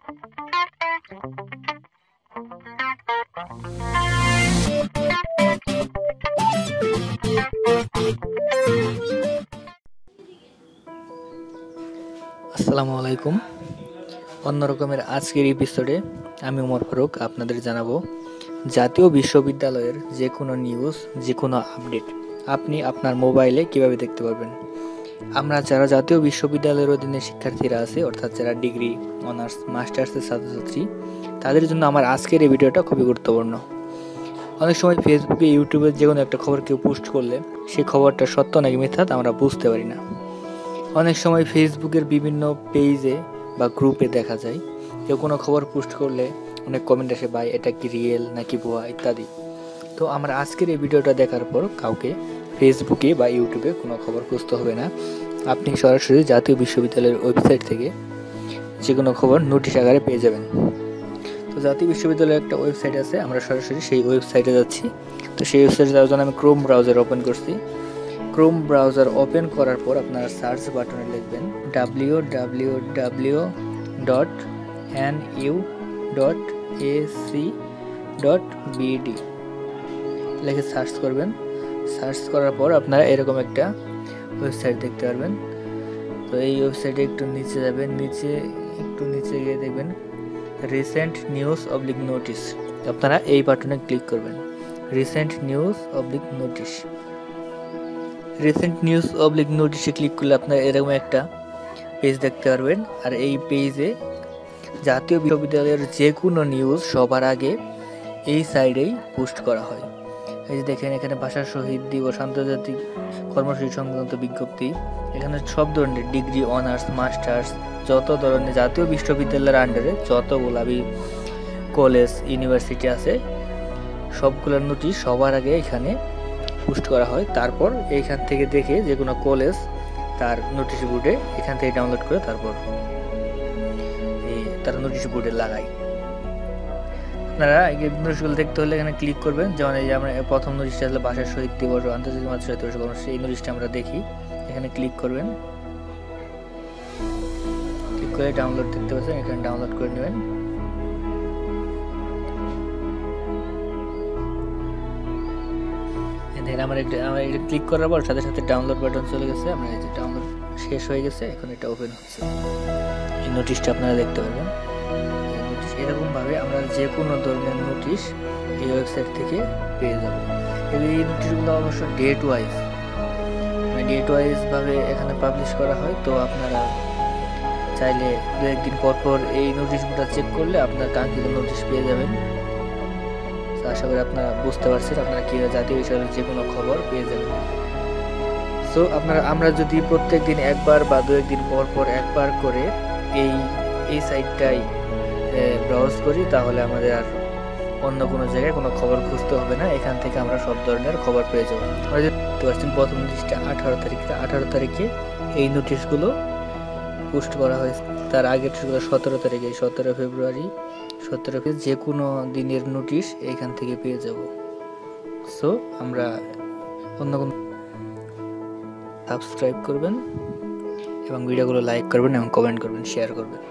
আসসালামু আলাইকুম। অন্যরকমের আজকের এপিসোডে আমি ওমর ফারুক আপনাদের জানাবো জাতীয় বিশ্ববিদ্যালয়ের যে কোনো নিউজ, যে কোনো আপডেট আপনি আপনার মোবাইলে কিভাবে দেখতে পারবেন। আমরা যারা জাতীয় বিশ্ববিদ্যালয়ের অধীনে শিক্ষার্থীরা আছে, অর্থাৎ যারা ডিগ্রি, অনার্স, মাস্টার্সের ছাত্রছাত্রী, তাদের জন্য আমার আজকের এই ভিডিওটা খুবই গুরুত্বপূর্ণ। অনেক সময় ফেসবুকে, ইউটিউবে যে কোনো একটা খবর কেউ পোস্ট করলে সেই খবরটা সত্য নাকি মিথ্যা আমরা বুঝতে পারি না। অনেক সময় ফেসবুকের বিভিন্ন পেজে বা গ্রুপে দেখা যায় কেউ কোনো খবর পোস্ট করলে অনেক কমেন্ট আসে, ভাই এটা কি রিয়েল নাকি ভুয়া ইত্যাদি। তো আমার আজকের এই ভিডিওটা দেখার পর কাউকে ফেসবুকে বা ইউটিউবে কোনো খবর খুঁজতে হবে না। আপনি সরাসরি জাতীয় বিশ্ববিদ্যালয়ের ওয়েবসাইট থেকে যে কোনো খবর নোটিশ আকারে পেয়ে যাবেন। তো জাতীয় বিশ্ববিদ্যালয়ের একটা ওয়েবসাইট আছে, আমরা সরাসরি সেই ওয়েবসাইটে যাচ্ছি। তো সেই ওয়েবসাইটে যাওয়ার জন্য আমি ক্রোম ব্রাউজার ওপেন করছি। ক্রোম ব্রাউজার ওপেন করার পর আপনারা সার্চ বাটনে লিখবেন www.nu.ac.bd লিখে সার্চ করবেন। সার্চ করার পর আপনারা এরকম একটা ওয়েবসাইট দেখতে পারবেন। তো এই ওয়েবসাইটে একটু নিচে যাবেন, একটু নিচে গিয়ে দেখবেন রিসেন্ট নিউজ অবলিক নোটিশ। আপনারা এই বাটনে ক্লিক করবেন, recent news oblique notice. Recent news oblique নোটিশে ক্লিক করলে আপনারা এরকম একটা পেজ দেখতে পারবেন। আর এই পেজে জাতীয় বিশ্ববিদ্যালয়ের যে কোনো নিউজ সবার আগে এই সাইডেই পোস্ট করা হয়। এই যে দেখেন, এখানে ভাষা শহীদ দিবস, আন্তর্জাতিক কর্মসূচি সংক্রান্ত বিজ্ঞপ্তি, এখানে সব ধরনের ডিগ্রি, অনার্স, মাস্টার্স, যত ধরনের জাতীয় বিশ্ববিদ্যালয়ের আন্ডারে যতগুলা কলেজ, ইউনিভার্সিটি আছে সবগুলোর নোটিশ সবার আগে এখানে পোস্ট করা হয়। তারপর এইখান থেকে দেখে যে কোনো কলেজ তার নোটিশ বোর্ডে এখান থেকে ডাউনলোড করে তারপর তার নোটিশ বোর্ডে লাগাই। আপনারা এই নোটিশগুলো দেখতে হলে এখানে ক্লিক করবেন। যেমন এই যে আমরা প্রথম নোটিশটা আসলে ভাষা শহীদ দিবস ও আন্তর্জাতিক মাতৃভাষা দিবস কর্মসূচি, এই নোটিশটা আমরা দেখি। এখানে ক্লিক করবেন, ক্লিক করে ডাউনলোড দেখতে পাচ্ছেন, এখানে ডাউনলোড করে নেবেন। দেখেন আমার এটা ক্লিক করার পর সাথে সাথে ডাউনলোড বাটন চলে গেছে। আমরা এই যে ডাউনলোড শেষ হয়ে গেছে, এখন এটা ওপেন হচ্ছে। এই নোটিশটা আপনারা দেখতে পারবেন। এরকম ভাবে আমরা যে কোনো ধরনের নোটিশ এই ওয়েবসাইট থেকে পেয়ে যাব। এই নোটিশগুলো অবশ্য ডেট ওয়াইজ ভাবে এখানে পাবলিশ করা হয়। তো আপনারা চাইলে দু একদিন পর পর এই নোটিশগুলো চেক করলে আপনার কাঙ্ক্ষিত নোটিশ পেয়ে যাবেন। আশা করি আপনারা বুঝতে পারছেন আপনারা কিভাবে জাতীয় বিষয়ের যে কোনো খবর পেয়ে যাবেন। সো আমরা যদি প্রত্যেক দিন একবার বা দু একদিন পর পর একবার করে এই সাইটটাই ব্রাউজ করি, তাহলে আমাদের আর অন্য কোনো জায়গায় কোনো খবর খুঁজতে হবে না। এখান থেকে আমরা সব ধরনের খবর পেয়ে যাবো। আমরা দেখতে পাচ্ছেন প্রথম নোটিশটা 18 তারিখে এই নোটিশগুলো পোস্ট করা হয়েছে। তার আগের 17 তারিখে, 17 ফেব্রুয়ারি, যে কোনো দিনের নোটিশ এইখান থেকে পেয়ে যাব। সো আমরা অন্য কোনো সাবস্ক্রাইব করবেন এবং ভিডিওগুলো লাইক করবেন এবং কমেন্ট করবেন, শেয়ার করবেন।